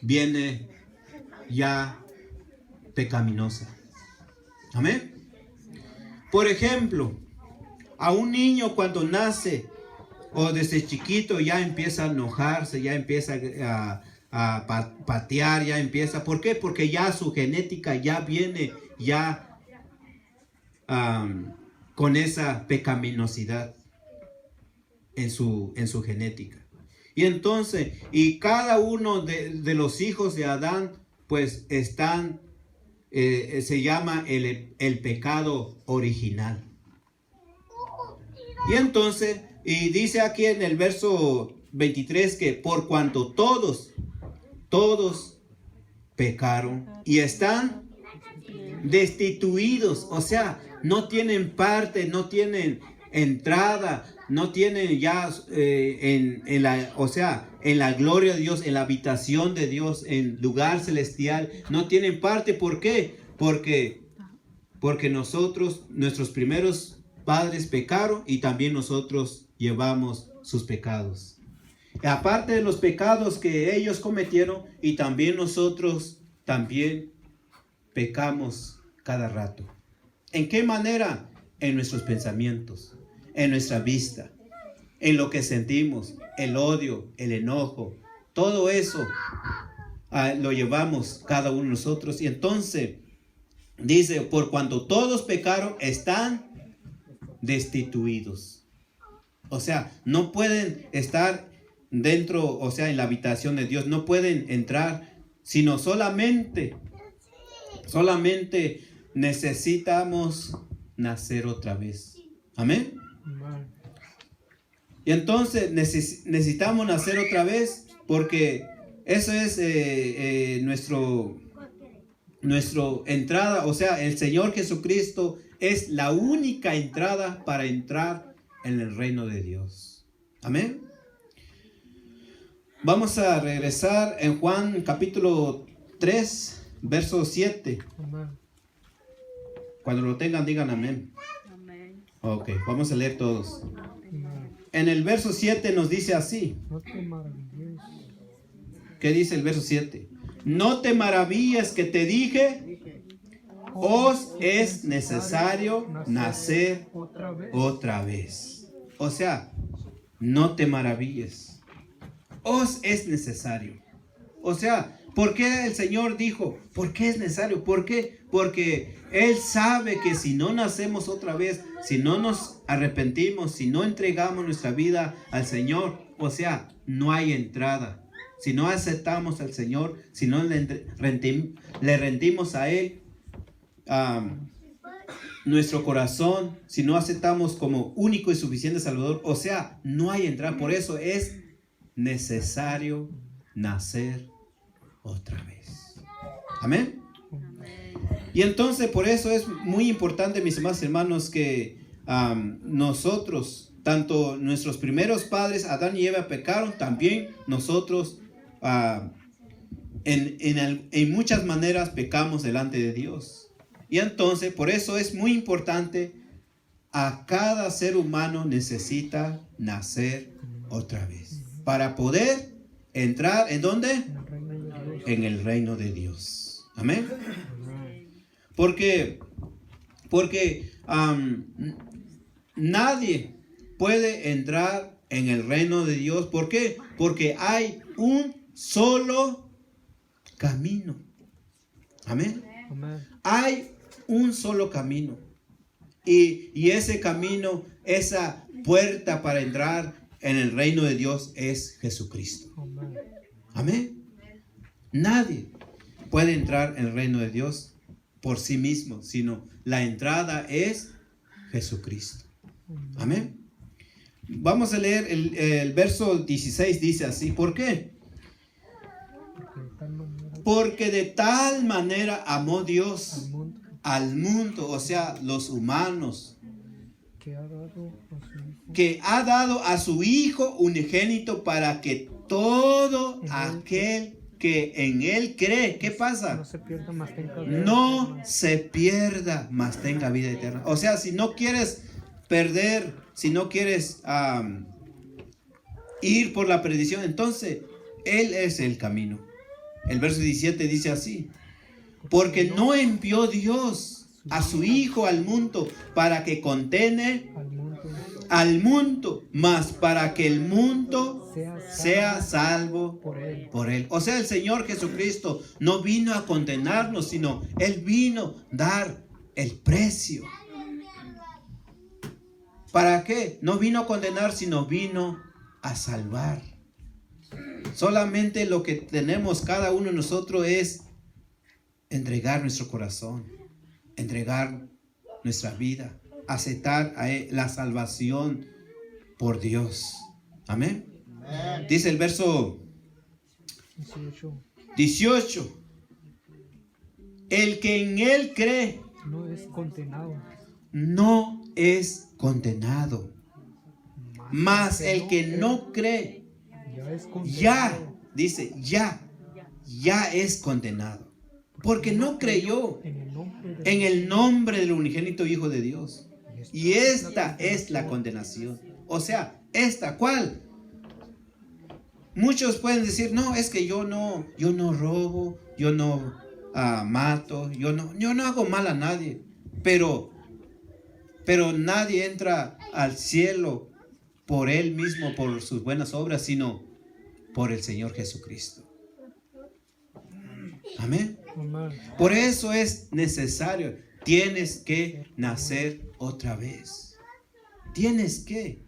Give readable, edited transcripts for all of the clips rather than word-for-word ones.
viene ya pecaminosa. Amén. Por ejemplo, a un niño cuando nace o desde chiquito ya empieza a enojarse, ya empieza a patear, ya empieza. ¿Por qué? Porque ya su genética ya viene ya con esa pecaminosidad en su genética. Y entonces, y cada uno de los hijos de Adán, pues están, se llama el pecado original. Y entonces, y dice aquí en el verso 23 que por cuanto todos pecaron y están destituidos, o sea, no tienen parte, no tienen entrada, no tienen ya en la gloria de Dios, en la habitación de Dios, en lugar celestial, no tienen parte. ¿Por qué? Porque nuestros primeros padres pecaron y también nosotros llevamos sus pecados. Aparte de los pecados que ellos cometieron, y también nosotros también pecamos cada rato. ¿En qué manera? En nuestros pensamientos, en nuestra vista, en lo que sentimos, el odio, el enojo, todo eso lo llevamos cada uno de nosotros. Y entonces dice, por cuanto todos pecaron, están destituidos. O sea, no pueden estar dentro, o sea, en la habitación de Dios, no pueden entrar, sino solamente necesitamos nacer otra vez. Amén. Y entonces necesitamos nacer otra vez, porque eso es nuestro entrada. O sea, el Señor Jesucristo es la única entrada para entrar en el reino de Dios. Amén. Vamos a regresar en Juan capítulo 3, verso 7. Amén. Cuando lo tengan, digan amén. Amén. Ok, vamos a leer todos. Amén. En el verso 7 nos dice así. No te maravilles. ¿Qué dice el verso 7? No te maravilles que te dije, os es necesario nacer otra vez. O sea, no te maravilles. Os es necesario. O sea, ¿por qué el Señor dijo? ¿Por qué es necesario? ¿Por qué? Porque Él sabe que si no nacemos otra vez, si no nos arrepentimos, si no entregamos nuestra vida al Señor, o sea, no hay entrada. Si no aceptamos al Señor, si no le rendimos a Él nuestro corazón, si no aceptamos como único y suficiente Salvador, o sea, no hay entrada. Por eso es necesario nacer otra vez. Amén. Y entonces por eso es muy importante, mis amados hermanos, que nosotros, tanto nuestros primeros padres, Adán y Eva, pecaron, también nosotros en muchas maneras pecamos delante de Dios. Y entonces por eso es muy importante, a cada ser humano necesita nacer otra vez para poder entrar, ¿en dónde? En el reino de Dios. Amén. Porque nadie puede entrar en el reino de Dios. ¿Por qué? Porque hay un solo camino. Amén. Hay un solo camino. Y ese camino, esa puerta para entrar en el reino de Dios es Jesucristo. Amén. Nadie puede entrar en el reino de Dios por sí mismo, sino la entrada es Jesucristo. Amén. Vamos a leer el verso 16, dice así. ¿Por qué? Porque de tal manera amó Dios al mundo, o sea, los humanos, que ha dado a su Hijo unigénito para que todo aquel que en Él cree, ¿qué pasa? No se pierda, mas tenga vida eterna. O sea, si no quieres perder, si no quieres ir por la perdición, entonces Él es el camino. El verso 17 dice así: porque no envió Dios a su Hijo al mundo para que condene al mundo, mas para que el mundo sea salvo por él. O sea, el Señor Jesucristo no vino a condenarnos, sino Él vino a dar el precio. ¿Para qué? No vino a condenar, sino vino a salvar. Solamente lo que tenemos cada uno de nosotros es entregar nuestro corazón, entregar nuestra vida, aceptar la salvación por Dios. Amén. Dice el verso 18: el que en Él cree no es condenado. No es condenado. Mas el que no cree ya es condenado. Porque no creyó en el nombre del unigénito Hijo de Dios. Y esta es la condenación. O sea, ¿esta cuál? Muchos pueden decir: no, es que yo no robo, yo no mato, yo no hago mal a nadie. Pero nadie entra al cielo por él mismo, por sus buenas obras, sino por el Señor Jesucristo. Amén. Por eso es necesario. Tienes que nacer otra vez. Tienes que.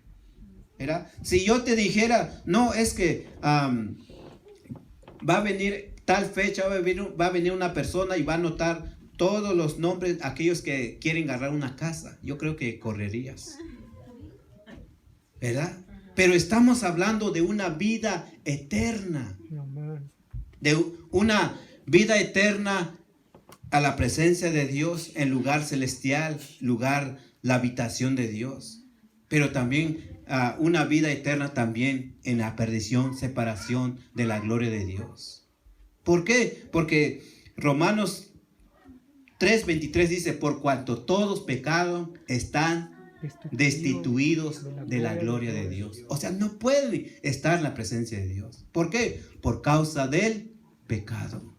¿Verdad? Si yo te dijera: no, es que va a venir tal fecha, va a venir una persona y va a anotar todos los nombres, aquellos que quieren agarrar una casa, yo creo que correrías, ¿verdad? Pero estamos hablando de una vida eterna, de una vida eterna a la presencia de Dios, en lugar celestial, la habitación de Dios, pero también una vida eterna también en la perdición, separación de la gloria de Dios. ¿Por qué? Porque Romanos 3:23 dice: por cuanto todos pecaron, están destituidos de la gloria de Dios. O sea, no puede estar en la presencia de Dios. ¿Por qué? Por causa del pecado.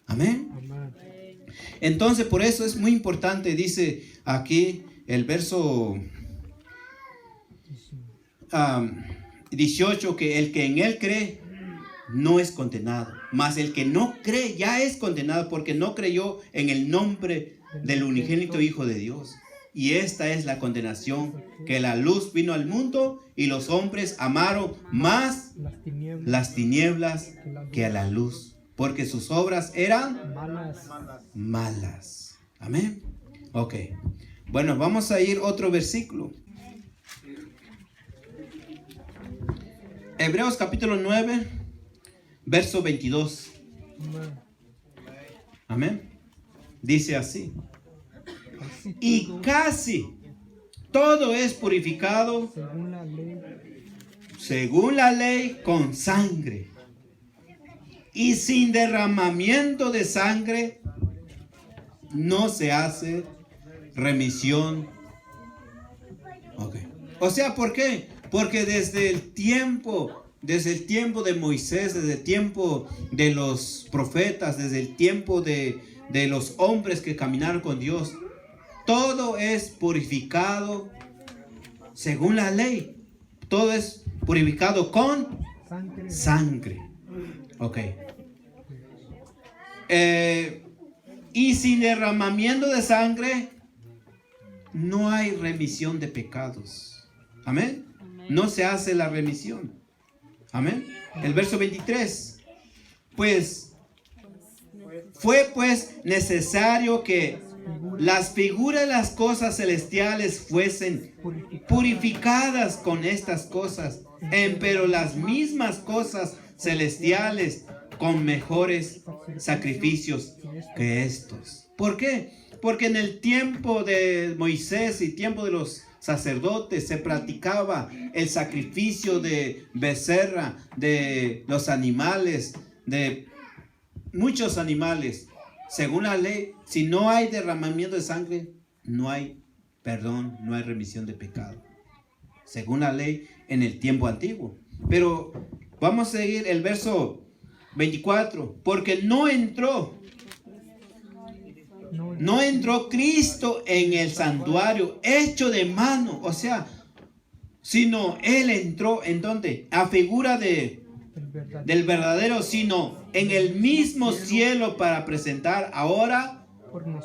Amén. Entonces, por eso es muy importante, dice aquí el verso 18, que el que en Él cree no es condenado, mas el que no cree ya es condenado, porque no creyó en el nombre del unigénito Hijo de Dios. Y esta es la condenación, que la luz vino al mundo y los hombres amaron más las tinieblas que a la luz, porque sus obras eran malas. Amén. Ok. Bueno, vamos a ir otro versículo. Hebreos capítulo 9, verso 22. Amén. Dice así: y casi todo es purificado según la ley con sangre, y sin derramamiento de sangre no se hace remisión. Okay. O sea, ¿por qué? Porque desde el tiempo de Moisés, desde el tiempo de los profetas, desde el tiempo de los hombres que caminaron con Dios, todo es purificado según la ley. Todo es purificado con sangre. Ok. Y sin derramamiento de sangre no hay remisión de pecados. Amén. No se hace la remisión. Amén. El verso 23. Pues fue necesario que las figuras de las cosas celestiales fuesen purificadas con estas cosas, pero las mismas cosas celestiales con mejores sacrificios que estos. ¿Por qué? Porque en el tiempo de Moisés y tiempo de los sacerdotes se practicaba el sacrificio de becerra, de los animales, de muchos animales. Según la ley, si no hay derramamiento de sangre, no hay perdón, no hay remisión de pecado. Según la ley en el tiempo antiguo. Pero Vamos a seguir el verso 24. Porque no entró Cristo en el santuario hecho de mano. O sea, sino Él entró en donde, a figura del verdadero, sino en el mismo cielo para presentar ahora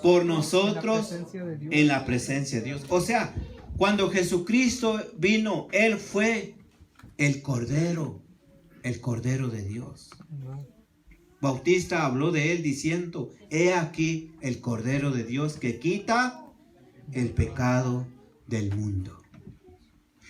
por nosotros en la presencia de Dios. O sea, cuando Jesucristo vino, Él fue el Cordero de Dios. Bautista habló de Él diciendo: he aquí el Cordero de Dios que quita el pecado del mundo.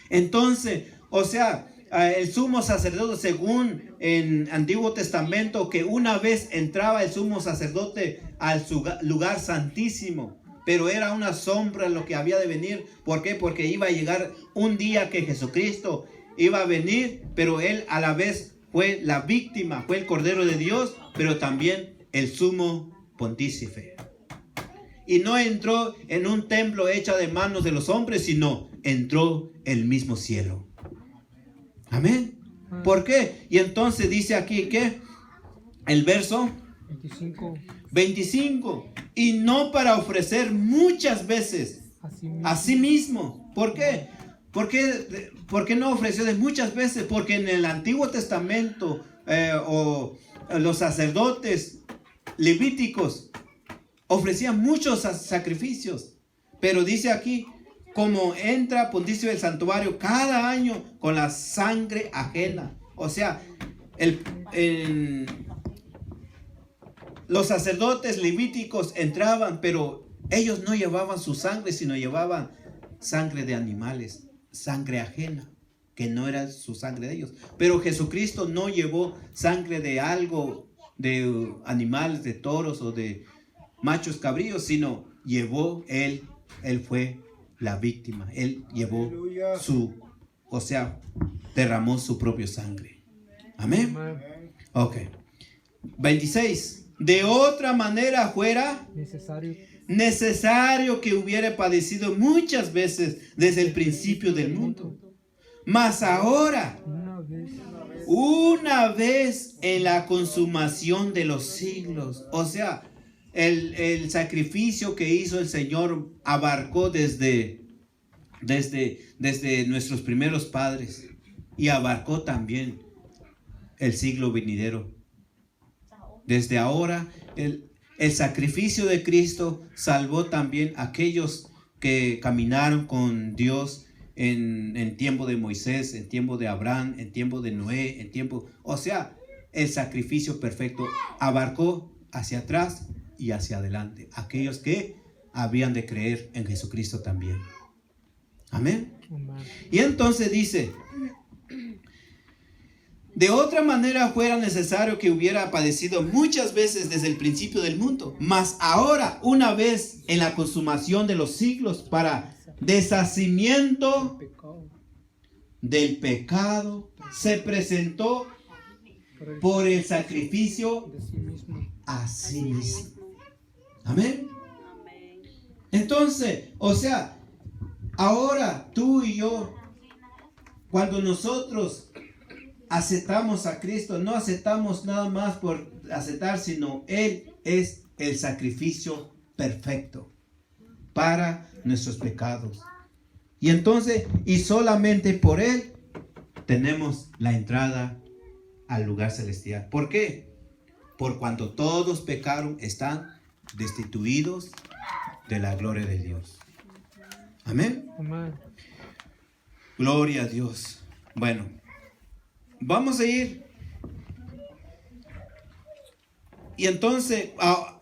Entonces, o sea, el sumo sacerdote, según en Antiguo Testamento, que una vez entraba el sumo sacerdote al lugar santísimo, pero era una sombra de lo que había de venir. ¿Por qué? Porque iba a llegar un día que Jesucristo iba a venir, pero Él a la vez fue la víctima, fue el Cordero de Dios, pero también el sumo pontífice. Y no entró en un templo hecho de manos de los hombres, sino entró el mismo cielo. Amén. ¿Por qué? Y entonces dice aquí que el verso 25. Y no para ofrecer muchas veces a sí mismo. ¿Por qué? ¿Por qué no ofreció de muchas veces? Porque en el Antiguo Testamento los sacerdotes levíticos ofrecían muchos sacrificios. Pero dice aquí, como entra pontífice del santuario cada año con la sangre ajena. O sea, los sacerdotes levíticos entraban, pero ellos no llevaban su sangre, sino llevaban sangre de animales, sangre ajena, que no era su sangre de ellos. Pero Jesucristo no llevó sangre de algo, de animales, de toros o de machos cabríos, sino llevó él fue la víctima. Él llevó derramó su propia sangre. Amén. Ok. 26. De otra manera fuera necesario que hubiera padecido muchas veces desde el principio del mundo. Mas ahora, una vez en la consumación de los siglos. O sea, el sacrificio que hizo el Señor abarcó desde nuestros primeros padres y abarcó también el siglo venidero. Desde ahora, el sacrificio de Cristo salvó también a aquellos que caminaron con Dios en tiempo de Moisés, en tiempo de Abraham, en tiempo de Noé, o sea, el sacrificio perfecto abarcó hacia atrás y hacia adelante aquellos que habían de creer en Jesucristo también. Amén. Y entonces dice: de otra manera fuera necesario que hubiera padecido muchas veces desde el principio del mundo, mas ahora, una vez en la consumación de los siglos, para deshacimiento del pecado, se presentó por el sacrificio a sí mismo. Amén. Entonces, o sea, ahora tú y yo, cuando nosotros aceptamos a Cristo, no aceptamos nada más por aceptar, sino Él es el sacrificio perfecto para nuestros pecados. Y entonces, y solamente por Él tenemos la entrada al lugar celestial. ¿Por qué? Por cuanto todos pecaron, están destituidos de la gloria de Dios. Amén. Amén. Gloria a Dios. Bueno, vamos a ir. Y entonces,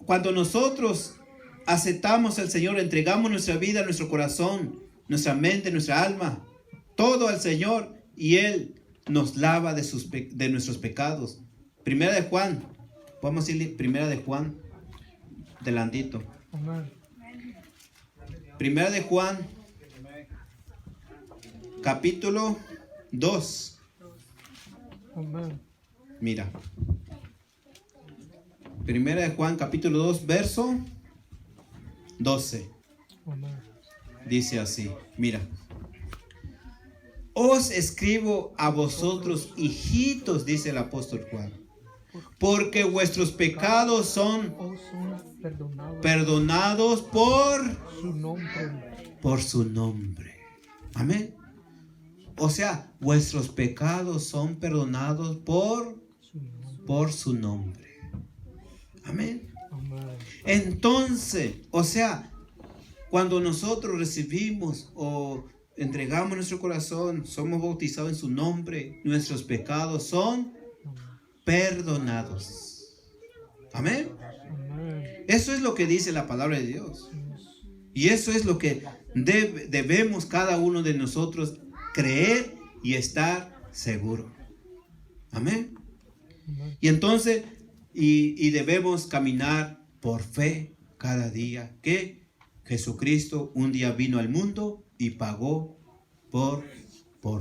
cuando nosotros aceptamos al Señor, entregamos nuestra vida, nuestro corazón, nuestra mente, nuestra alma, todo al Señor, y Él nos lava de nuestros pecados. Primera de Juan, vamos a ir Primera de Juan, delantito. Primera de Juan, capítulo 2. Mira. Primera de Juan, capítulo 2, verso 12. Dice así, mira. os escribo a vosotros, hijitos, dice el apóstol Juan, porque vuestros pecados son perdonados por su nombre. Amén. O sea, vuestros pecados son perdonados por su nombre. Amén. Entonces, o sea, cuando nosotros recibimos o entregamos nuestro corazón, somos bautizados en su nombre, nuestros pecados son perdonados. Amén. Eso es lo que dice la palabra de Dios. Y eso es lo que debemos cada uno de nosotros creer y estar seguro. Amén. Y entonces, y debemos caminar por fe cada día, que Jesucristo un día vino al mundo y pagó por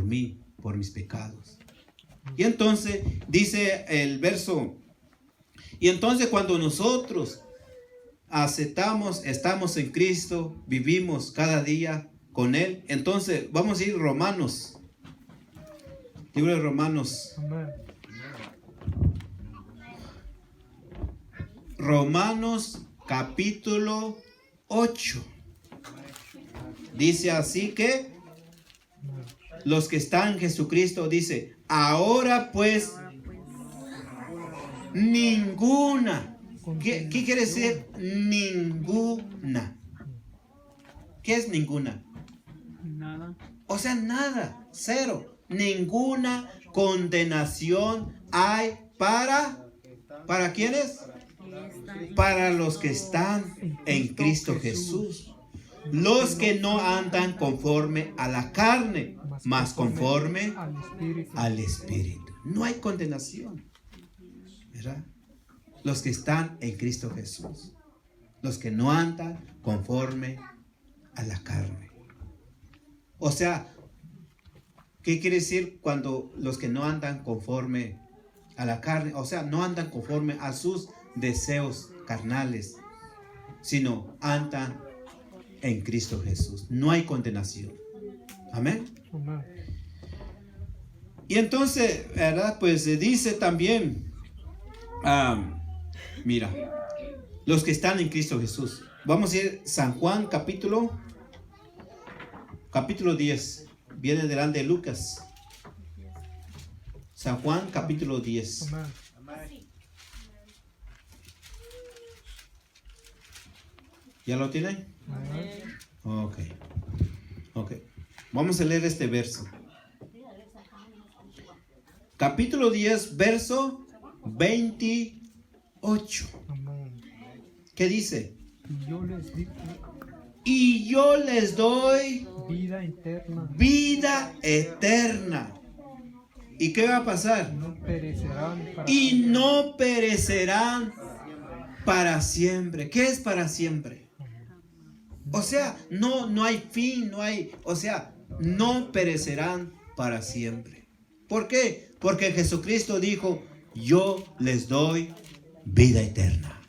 mí, por mis pecados. Y entonces dice el verso, y entonces cuando nosotros aceptamos, estamos en Cristo, vivimos cada día con Él, entonces vamos a ir Romanos, libro de Romanos. Romanos capítulo 8. Dice así que los que están en Jesucristo, dice, ahora pues ninguna. ¿Qué quiere decir ninguna? ¿Qué es ninguna? Nada. O sea, nada, cero. Ninguna condenación hay ¿para quiénes? Para los que están en Cristo Jesús. Los que no andan conforme a la carne, mas conforme al Espíritu. No hay condenación, ¿verdad? Los que están en Cristo Jesús. Los que no andan conforme a la carne. O sea, ¿qué quiere decir cuando los que no andan conforme a la carne? O sea, no andan conforme a sus deseos carnales, sino andan en Cristo Jesús. No hay condenación. Amén. Y entonces, ¿verdad? Pues se dice también, mira, los que están en Cristo Jesús. Vamos a ir San Juan capítulo 10. Viene delante de Lucas. San Juan capítulo 10. ¿Ya lo tienen? Ok. Vamos a leer este verso. Capítulo 10, verso 28. ¿Qué dice? Y yo les doy vida eterna. ¿Y qué va a pasar? Y no perecerán para siempre. ¿Qué es para siempre? O sea, no hay fin, no perecerán para siempre. ¿Por qué? Porque Jesucristo dijo, yo les doy vida eterna.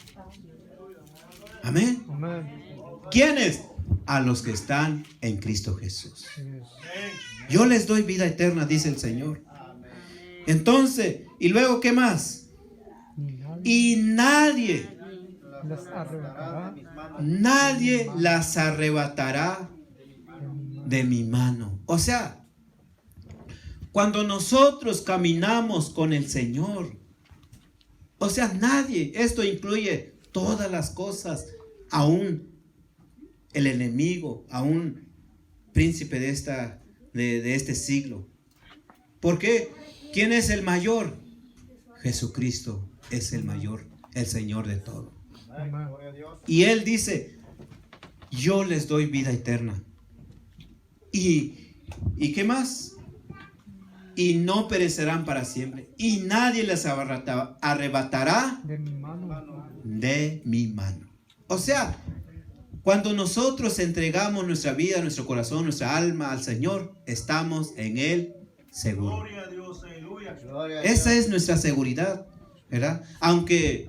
Amén. ¿Quiénes? A los que están en Cristo Jesús. Yo les doy vida eterna, dice el Señor. Entonces, y luego, ¿qué más? Y nadie las arrebatará de mi mano. O sea, cuando nosotros caminamos con el Señor, o sea, nadie, esto incluye todas las cosas, aún el enemigo, aún príncipe de este siglo. ¿Por qué? ¿Quién es el mayor? Jesucristo es el mayor, el Señor de todo. Y Él dice, yo les doy vida eterna. ¿Y qué más? Y no perecerán para siempre. Y nadie les arrebatará de mi mano. O sea, cuando nosotros entregamos nuestra vida, nuestro corazón, nuestra alma al Señor, estamos en Él seguros. Esa es nuestra seguridad, ¿verdad? Aunque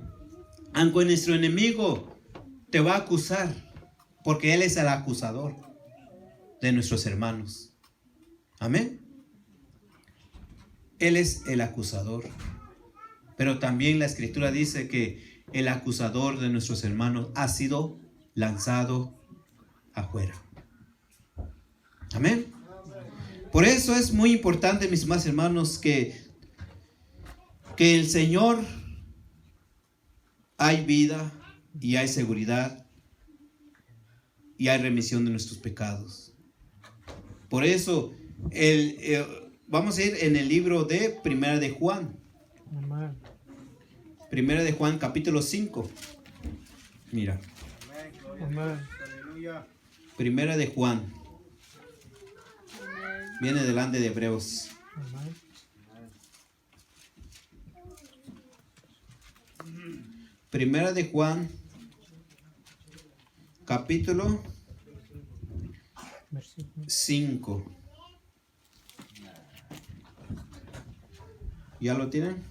nuestro enemigo te va a acusar, porque Él es el acusador de nuestros hermanos. Amén. Él es el acusador. Pero también la Escritura dice que el acusador de nuestros hermanos ha sido lanzado afuera. Amén. Por eso es muy importante, mis más hermanos, que el Señor, hay vida y hay seguridad y hay remisión de nuestros pecados. Por eso vamos a ir en el libro de Primera de Juan. Primera de Juan, capítulo 5. Mira. Primera de Juan. Viene delante de Hebreos. Primera de Juan, capítulo 5. ¿Ya lo tienen?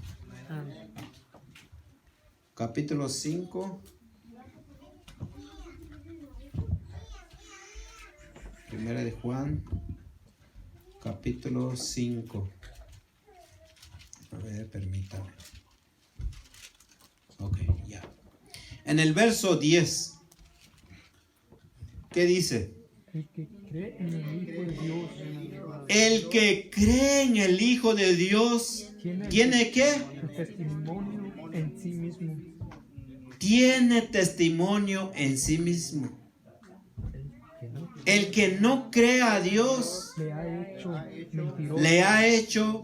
Capítulo 5. Primera de Juan, capítulo 5. A ver, permítame. Ok, ya. En el verso 10, ¿qué dice? El que cree en el Hijo de Dios, ¿tiene qué? Testimonio en sí mismo. Tiene testimonio en sí mismo. El que no cree a Dios le ha hecho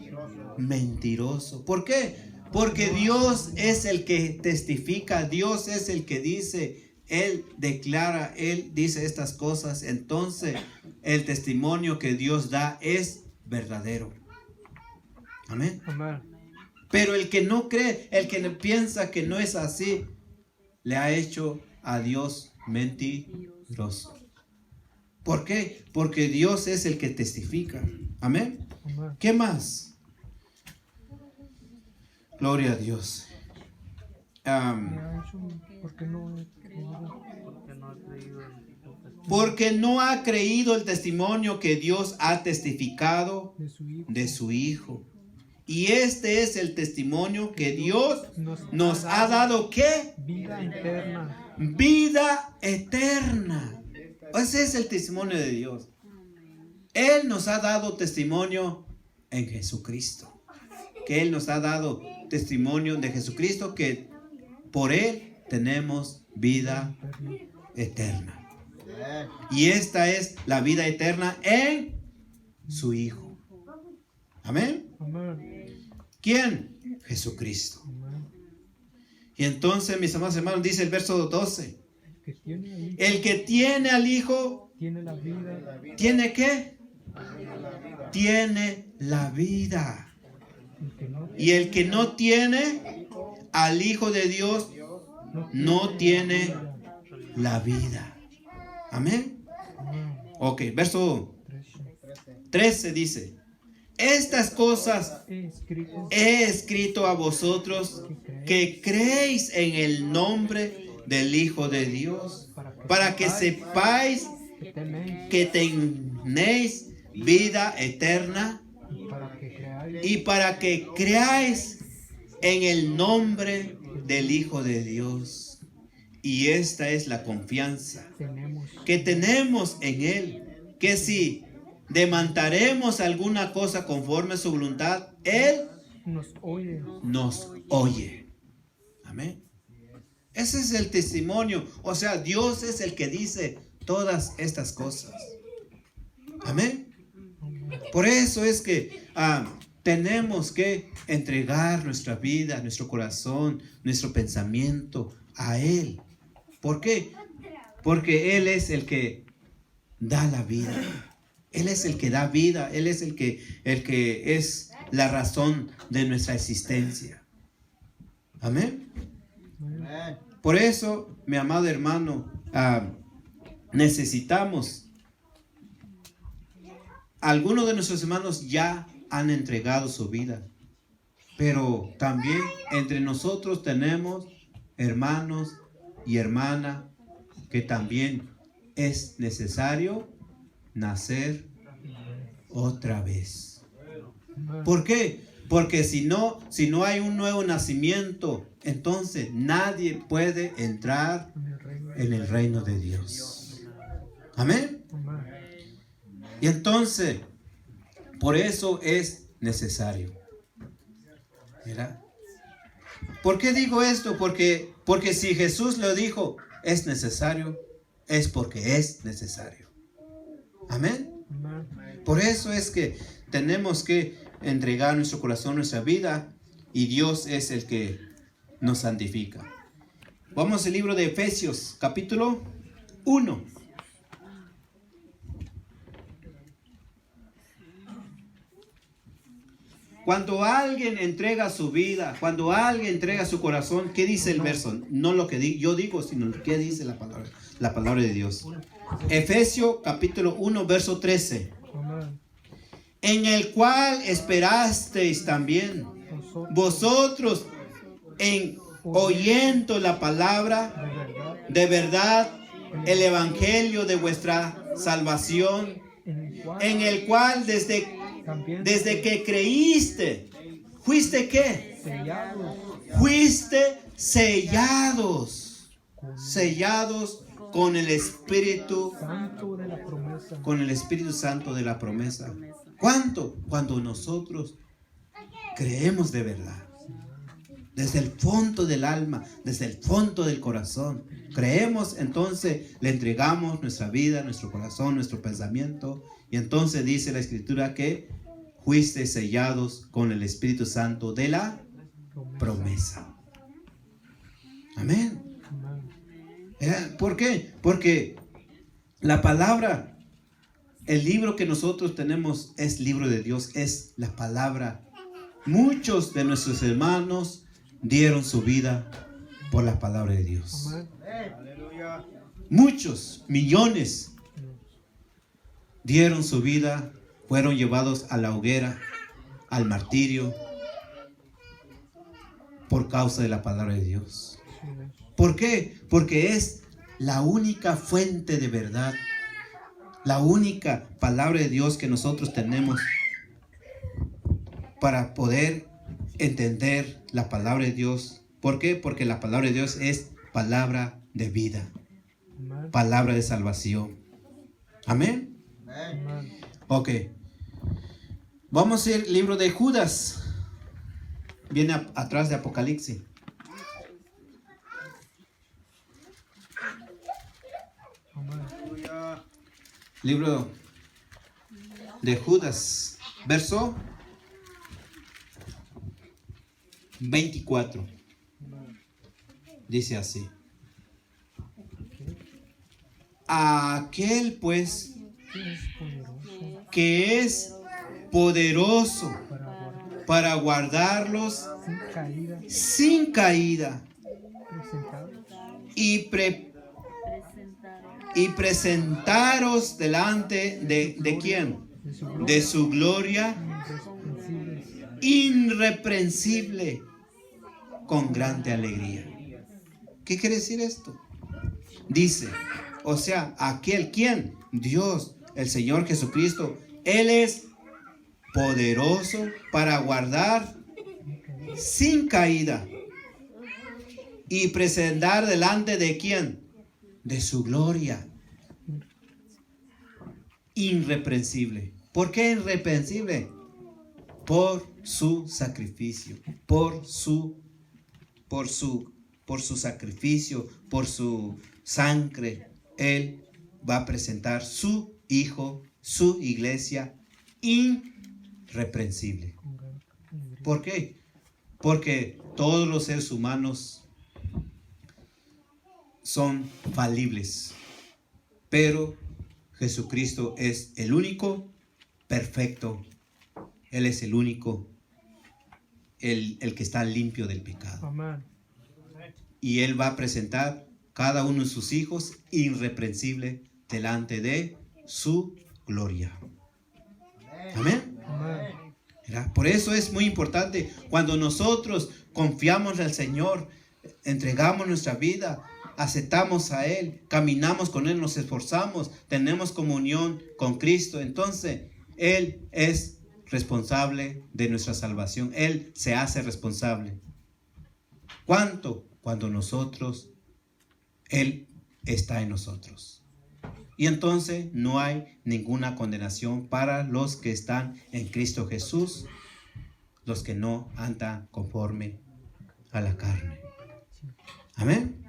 mentiroso. ¿Por qué? Porque Dios es el que testifica, Dios es el que dice, Él declara, Él dice estas cosas. Entonces el testimonio que Dios da es verdadero. Amén. Pero el que no cree, el que piensa que no es así, le ha hecho a Dios mentiroso. ¿Por qué? Porque Dios es el que testifica. Amén. ¿Qué más? Gloria a Dios. Porque no ha creído el testimonio que Dios ha testificado de su Hijo. Y este es el testimonio que Dios nos ha dado. ¿Qué? Vida eterna. Vida eterna. Ese es el testimonio de Dios. Él nos ha dado testimonio en Jesucristo. Que Él nos ha dado testimonio de Jesucristo, que por Él tenemos vida eterna. Y esta es la vida eterna en su Hijo. Amén. ¿Quién? Jesucristo. Y entonces, mis amados hermanos, dice el verso 12. El que tiene al Hijo, tiene la vida. ¿Tiene qué? Tiene la vida. Y el que no tiene al Hijo de Dios, no tiene la vida. Amén. Ok, verso 13 dice: estas cosas he escrito a vosotros que creéis en el nombre del Hijo de Dios, para que sepáis que tenéis vida eterna, y para que creáis en el nombre del Hijo de Dios. Y esta es la confianza que tenemos en Él, que si demandaremos alguna cosa conforme a su voluntad, Él nos oye. Amén. Ese es el testimonio. O sea, Dios es el que dice todas estas cosas. Amén. Por eso es que tenemos que entregar nuestra vida, nuestro corazón, nuestro pensamiento a Él. ¿Por qué? Porque Él es el que da la vida. Él es el que da vida. Él es el que es la razón de nuestra existencia. Amén. Por eso, mi amado hermano, necesitamos. Algunos de nuestros hermanos ya han entregado su vida, pero también entre nosotros tenemos hermanos y hermanas que también es necesario nacer otra vez. ¿Por qué? Porque si no hay un nuevo nacimiento, entonces nadie puede entrar en el reino de Dios. Amén. Y entonces, por eso es necesario. ¿Verdad? ¿Por qué digo esto? Porque si Jesús lo dijo, es necesario, es porque es necesario. Amén. Por eso es que tenemos que entregar nuestro corazón, nuestra vida, y Dios es el que nos santifica. Vamos al libro de Efesios, capítulo 1. Cuando alguien entrega su vida, cuando alguien entrega su corazón, ¿qué dice el verso? No lo que yo digo, sino qué dice la palabra de Dios. Efesios capítulo 1, verso 13. En el cual esperasteis también vosotros en oyendo la palabra de verdad, el evangelio de vuestra salvación, en el cual desde que creíste, ¿fuiste qué? Fuiste sellados con el Espíritu Santo de la promesa. ¿Cuánto? Cuando nosotros creemos de verdad, desde el fondo del alma, desde el fondo del corazón, creemos, entonces le entregamos nuestra vida, nuestro corazón, nuestro pensamiento, y entonces dice la Escritura que fuiste sellados con el Espíritu Santo de la promesa. Amén. ¿Por qué? Porque la palabra, el libro que nosotros tenemos es libro de Dios, es la palabra. Muchos de nuestros hermanos dieron su vida por la palabra de Dios. Muchos, millones, dieron su vida, fueron llevados a la hoguera, al martirio, por causa de la palabra de Dios. ¿Por qué? Porque es la única fuente de verdad, la única palabra de Dios que nosotros tenemos para poder entender la palabra de Dios. ¿Por qué? Porque la palabra de Dios es palabra de vida, palabra de salvación. Amén. Ok. Vamos a ir al libro de Judas. Viene atrás de Apocalipsis. Libro de Judas, verso 24. Dice así: aquel pues que es poderoso para guardarlos sin caída y presentaros delante de ¿quién? De su gloria irreprensible con grande alegría. ¿Qué quiere decir esto? Dice, o sea, aquel, ¿quién? Dios, el Señor Jesucristo. Él es poderoso para guardar sin caída y presentar delante de ¿quién? De su gloria irreprensible. ¿Por qué irreprensible? Por su sacrificio, por su sacrificio, por su sangre. Él va a presentar su Hijo, su iglesia irreprensible. ¿Por qué? Porque todos los seres humanos son falibles, pero Jesucristo es el único perfecto. Él es el único, el que está limpio del pecado. Amén. Y Él va a presentar cada uno de sus hijos irreprensible delante de su gloria. Amén. Amén. Por eso es muy importante cuando nosotros confiamos al Señor, entregamos nuestra vida, aceptamos a Él, caminamos con Él, nos esforzamos, tenemos comunión con Cristo. Entonces Él es responsable de nuestra salvación. Él se hace responsable. ¿Cuánto? Cuando Él está en nosotros. Y entonces no hay ninguna condenación para los que están en Cristo Jesús, los que no andan conforme a la carne. Amén.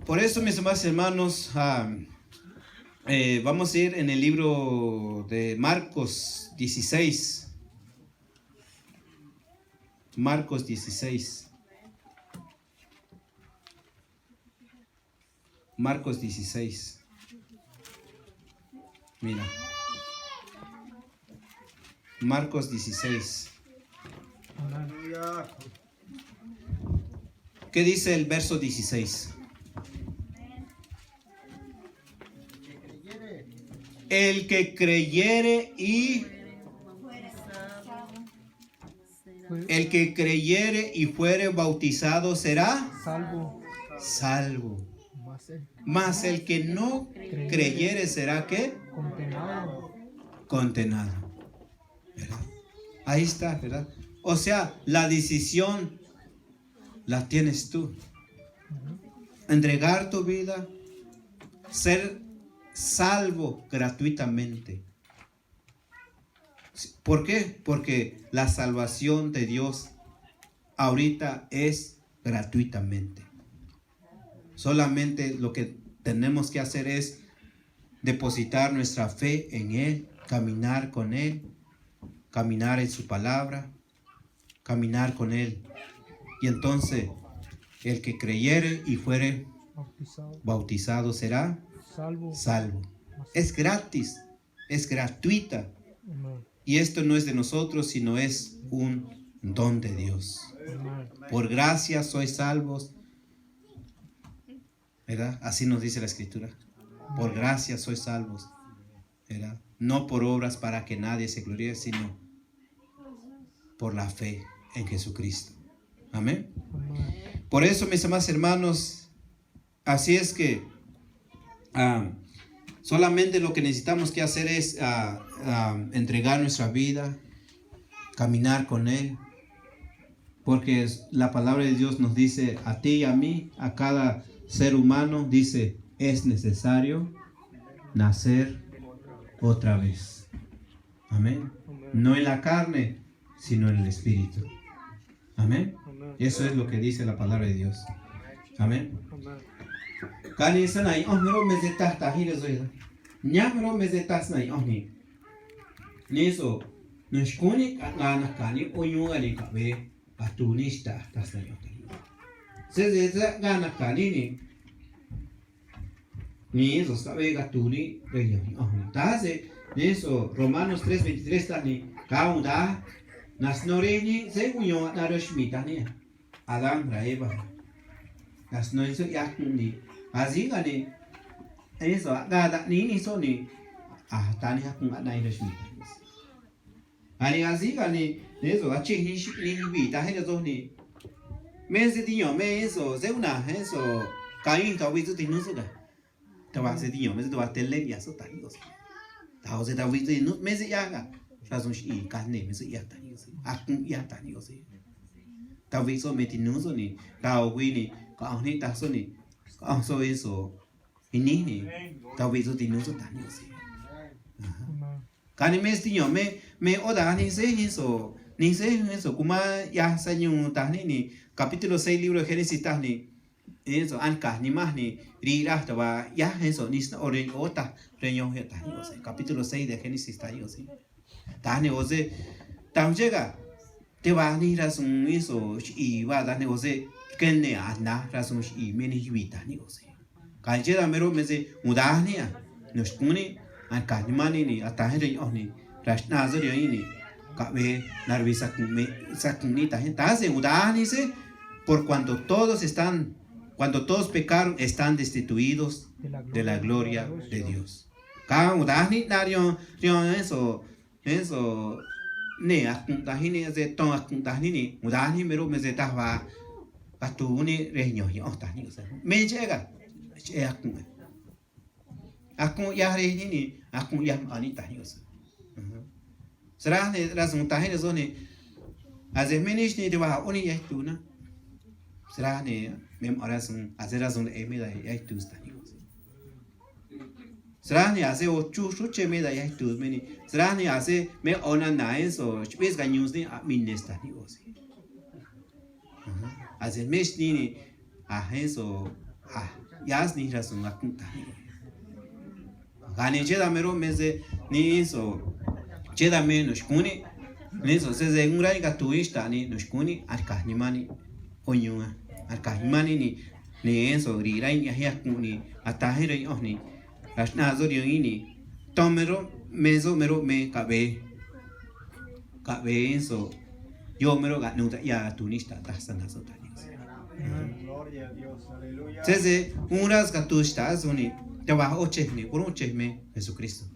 Por eso, mis amados hermanos, vamos a ir en el libro de Marcos 16. Marcos 16. Marcos 16. Mira. Marcos 16. ¿Qué dice el verso 16? El que creyere y fuere bautizado será salvo. Mas el que no creyere será ¿qué? Condenado. ¿Verdad? Ahí está, ¿verdad? O sea, la decisión la tienes tú. Entregar tu vida, ser salvo gratuitamente. ¿Por qué? Porque la salvación de Dios ahorita es gratuitamente. Solamente lo que tenemos que hacer es depositar nuestra fe en Él, caminar con Él, caminar en su palabra, caminar con Él. Y entonces el que creyere y fuere bautizado será salvo. Es gratis, es gratuita. Y esto no es de nosotros, sino es un don de Dios. Por gracia sois salvos, ¿verdad? Así nos dice la Escritura. Por gracia sois salvos, ¿verdad? No por obras para que nadie se gloríe, sino por la fe en Jesucristo. Amén. Por eso, mis amados hermanos, así es que solamente lo que necesitamos que hacer es entregar nuestra vida, caminar con Él, porque la palabra de Dios nos dice a ti y a mí, a cada ser humano, dice, es necesario nacer otra vez. Amén. No en la carne, sino en el Espíritu. Amén. Eso es lo que dice la palabra de Dios. Amén. Kani sanai ohmero mezetas tahira zoida. Nyamero mezetas nai ohni. Neso nushkuni ngana kani oyungani kabe patunista tasnai ohni. Sezeza ngana kani ni eso sabe gatuni reyoni ohni. Tase neso Romanos 3:23 tani kaunda nasnoreni seguño naroshmitani Adán Raeva. Las no hizo ya ni así gane eso gada ni so ni tani hakun adai rashmita ani así gane eso achi ni vida hay eso ni me se tiño me eso se una eso caín ta visto tinu so da ta va se tiño me se va tele ya so tani so ta se ta visto no me se ya ga razón y carne me se ya tani so hakun ya tani so ta visto me tinu so ni ta wi ni có ni ta số ni có số eso ini ni tao ví dụ thì nó rất là nhiều gì cái này mấy tiếng me oda ni se eso kuma ya sañu ta ni capítulo 6 libro de Génesis ta ni eso anca ni más ni rira ta va ya eso ni ore ota reño ta ni capítulo 6 de Génesis ta yo sí ta ni o se ta llega te va ni ra sun eso y va da ni o se que ne ana razón y meni vida ni o sea calche da mero me se mudania nos kuni an kanimani ni ataje oni rashna zero ni kabe narvisa me sakni ta gente hace mudani se por cuando todos pecaron están destituidos de la gloria de Dios. Ka mudani nario eso ne akuntahini se ton akuntahini mudani mero me se tava Patuni reño y otani o sea me llega akun ya reñi ni akun ya anita ni o sea será ne razón taje eso ne hace menos ni te va a unir ya tú na será ne mem razón hace razón me da ya tú está ni será ne hace ocho suche me da ya tú me ni será ne hace me ona na eso ves gaños ni a min está ni hace mes ni a eso ya es ni razón la punta gane che da mero mese ni eso che da menos kuni ni eso se de un gran turista ni nos kuni arca ni mani onyunga arca ni mani ni eso rirai ya ya kuni atahira ni asna zo ni tomero meso mero me cabe eso yo mero ga no ya turista tasana so tani Gloria a Dios, aleluya. se unas gatustas ni te va oche ni por oche me Jesucristo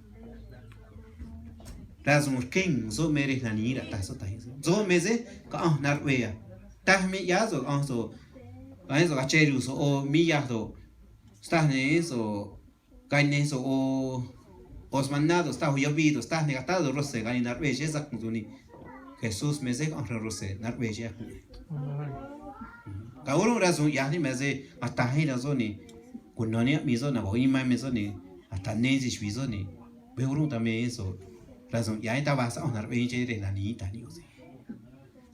las murken zo mere la nira ta so ta zo meze ka narwea ta mi ya zo so eso gacheru so o mi ya do sta ne eso gaine so o osmanado sta hoyabido sta negatado rose gaine narwea esa ni Jesús meze ka rose narwea ka oro razón ya ni meze hasta hina zo ni kunoni mizo na bo ima mizo ni hasta nezi shwizo ni beuru también eso razón ya esta vas a onar benche de la nita ni ose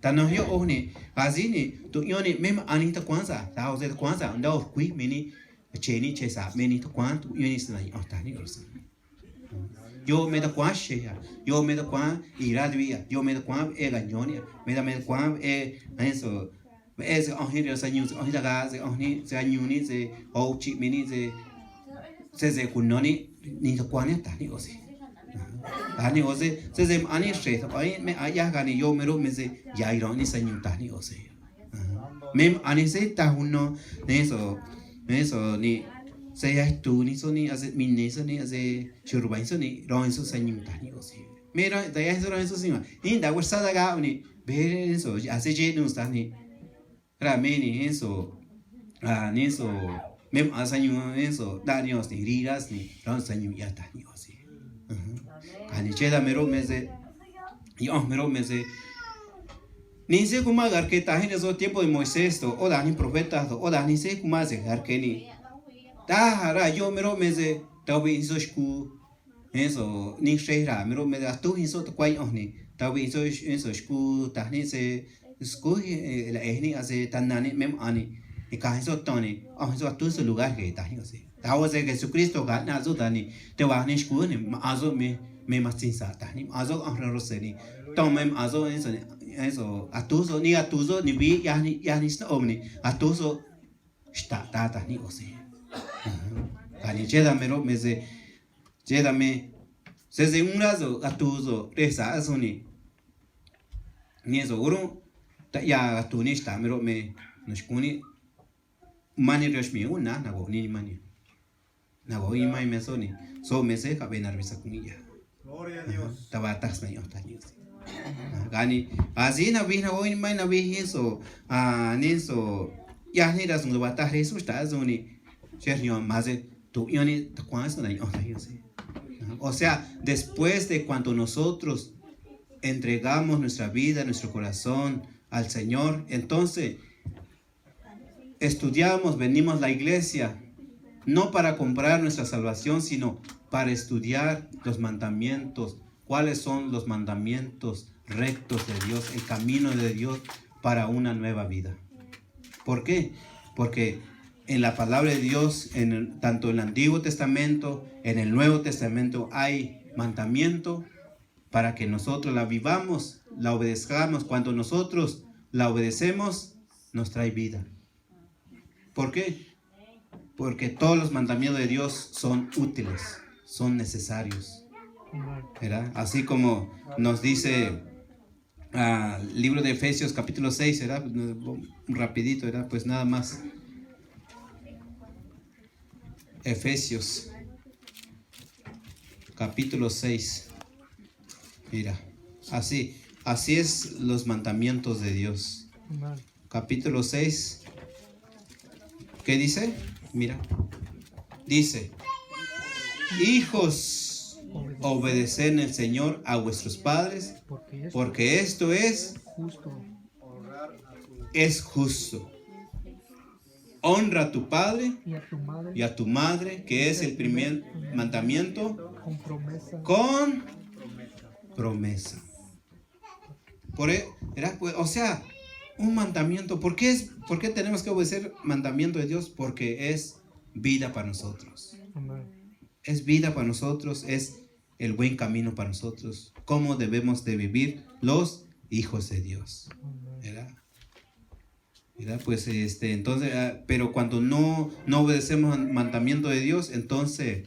tano yo ohne azini tu yoni mem anita kwanza ta ose kwanza ndo kui mini cheni chesa meni to kwan tu yoni sna otani orsa yo me da kwashe ya yo me da kwan iradwia yo me da kwan e gañonia me da kwan eso ese ohne sa news ohne da se ohne se anyuni se ochi mini se kunoni ni to kwan ta ni ose ani ose se ani she ai me aya gani yo mero me se ya ironi sa nyuta ni ose mem ani se ta uno eso ni se ya tu ni so ni hace minne so ni hace churbai so ni ron so sa nyuta ni ose mera da ya so ron so sima inda wasa da ga ni be eso hace je no sta ni ra me ni eso ni so mem asanyu eso da ni os ni riras ni ron sa nyu ya ta ni ose ani cheda mero mese yo mero mese ni se kuma gar que ta en esos tiempos de Moisés o da ni profetas o da ni se kuma se gar que ni ta ra yo mero mese tawi hizo sku eso ni sheira mero me da tu hizo to kwai oni tawi hizo eso sku ta ni se sku la ehni hace tan nani mem ani y ka hizo toni hizo a tu su lugar que ta hizo se ta o se Jesucristo ga na zo dani te wa ni sku ni azo me masinsa ta ni azo ahra roseni tomem azo eso atuso ni vi ya ni sta omni atuso sta ta ni ose ani cheda mero meze cheda me se un razo atuso resa azoni ni eso uru ta ya atuni sta mero me noshkuni mani reshmi una na go ni mani na go imai me soni so me se ka benar bisa kumilla. Gloria a Dios. Tabatas me yota ni gani así na vi na hoy mai na vi eso niso ya ni das no batas eso está zoni chernion más tu yoni ta cuánto na yota o sea después de cuando nosotros entregamos nuestra vida, nuestro corazón al Señor, entonces estudiamos, venimos a la iglesia no para comprar nuestra salvación, sino para estudiar los mandamientos. ¿Cuáles son los mandamientos rectos de Dios, el camino de Dios para una nueva vida? ¿Por qué? Porque en la palabra de Dios, tanto en el Antiguo Testamento, en el Nuevo Testamento, hay mandamiento para que nosotros la vivamos, la obedezcamos. Cuando nosotros la obedecemos, nos trae vida. ¿Por qué? Porque todos los mandamientos de Dios son útiles, son necesarios, ¿verdad? Así como nos dice el libro de Efesios capítulo 6, ¿verdad? Rapidito, ¿verdad? Pues nada más. Efesios capítulo 6. Mira, así es los mandamientos de Dios. Capítulo 6. ¿Qué dice? Mira, dice, hijos, obedeced en el Señor a vuestros padres, porque esto es justo. Honra a tu padre Y a tu madre. que es el primer mandamiento, Con promesa. con promesa. O sea, un mandamiento. ¿Por qué tenemos que obedecer mandamiento de Dios? Porque es vida para nosotros. Amén. Es vida para nosotros, es el buen camino para nosotros. Cómo debemos de vivir los hijos de Dios. ¿Verdad? Pues entonces, pero cuando no obedecemos al mandamiento de Dios, entonces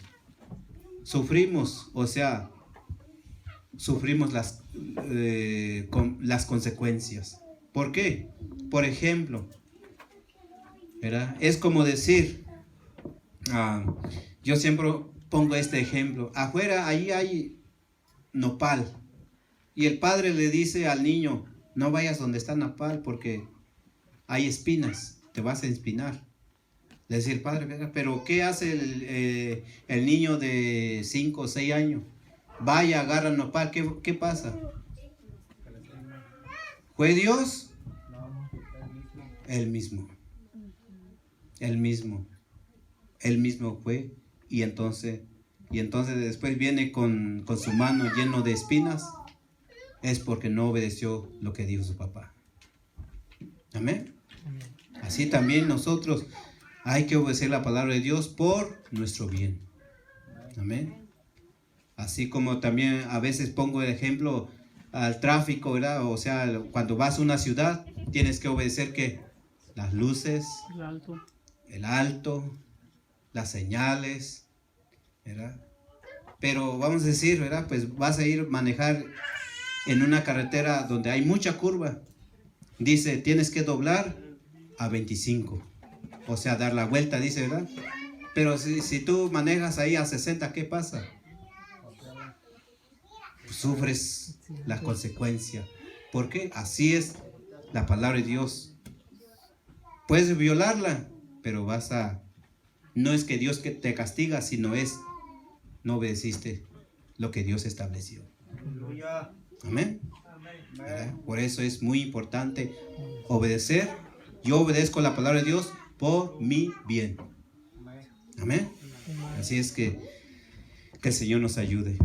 sufrimos, o sea, sufrimos las consecuencias. ¿Por qué? Por ejemplo, ¿verdad? Es como decir, yo siempre pongo este ejemplo, afuera ahí hay nopal y el padre le dice al niño, no vayas donde está nopal porque hay espinas, te vas a espinar. Le dice el padre, pero ¿qué hace el niño de 5 o 6 años? Vaya, agarra el nopal, ¿qué pasa? ¿Fue Dios? Él mismo fue, y entonces después viene con su mano lleno de espinas, es porque no obedeció lo que dijo su papá. Amén. Así también nosotros hay que obedecer la palabra de Dios por nuestro bien. Amén. Así como también a veces pongo el ejemplo al tráfico, ¿verdad? O sea, cuando vas a una ciudad, tienes que obedecer ¿qué? Las luces, el alto, las señales, ¿verdad? Pero vamos a decir, ¿verdad? Pues vas a ir a manejar en una carretera donde hay mucha curva. Dice, tienes que doblar a 25. O sea, dar la vuelta, dice, ¿verdad? Pero si tú manejas ahí a 60, ¿qué pasa? Sufres las consecuencias. ¿Por qué? Así es la palabra de Dios. Puedes violarla, pero no es que Dios que te castiga, sino no obedeciste lo que Dios estableció. Amén. ¿Verdad? Por eso es muy importante obedecer. Yo obedezco la palabra de Dios por mi bien. Amén. Así es que el Señor nos ayude.